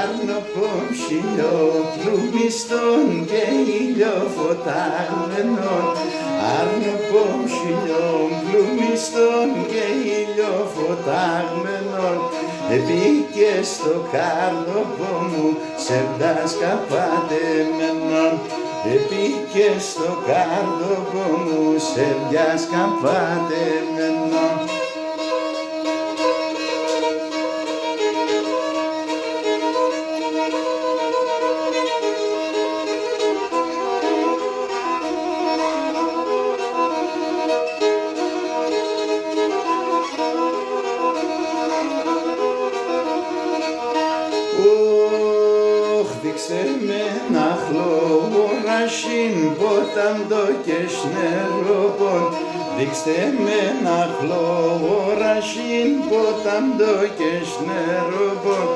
Άρνοπον ψιλιοπλουμιστών και ηλιοφωταγμένων, Άρνοπον ψιλιοπλουμιστών και ηλιοφωταγμένων, επίκε στο κάρδοπο μου σερντάσκα πατεμένων, επίκε στο κάρδοπο μου σερντάσκα πατεμένων. Δείξτε με ένα χλωρασίν ποτάμ το και σνερόπον, δείξτε με ένα χλωρασίν ποτάμ το και σνερόπον,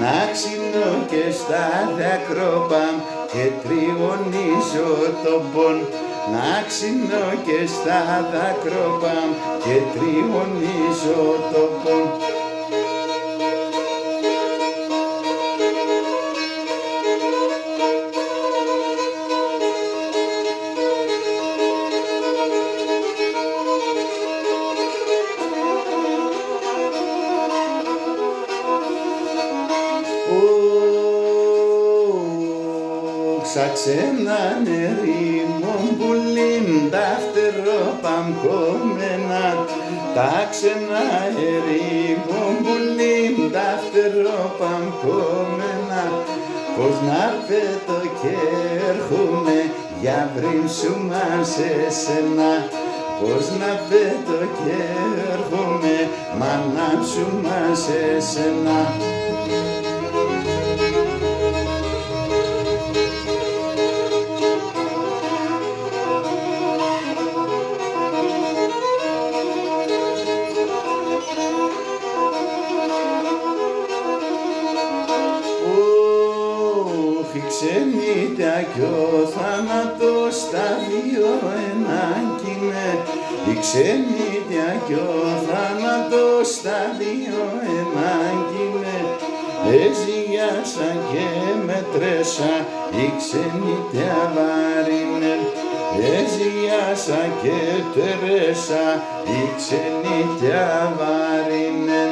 να ξυνώ και στα δακρόπαμ και τριονίζω το πον, να ξυνώ και στα δακρόπαμ και τριονίζω το πον. Ξαξέναν ερήμον πουλήν τα φτερόπαμ κομμένα, τα ξένα ερήμον πουλήν τα φτερόπαμ κομμένα, πως να πέτω και έρχομαι για βρύμσουμα σε σένα, πως να πέτω και έρχομαι μα να ψουμα σε σένα. Η ξενίτια κι ο θάνατος τα δύο ενάγκηνε, η ξενίτια κι ο θάνατος τα δύο ενάγκηνε, έζυγιάσα και μετρέσα η ξενίτια βάρινε, έζυγιάσα και τερέσα η ξενίτια βάρινε.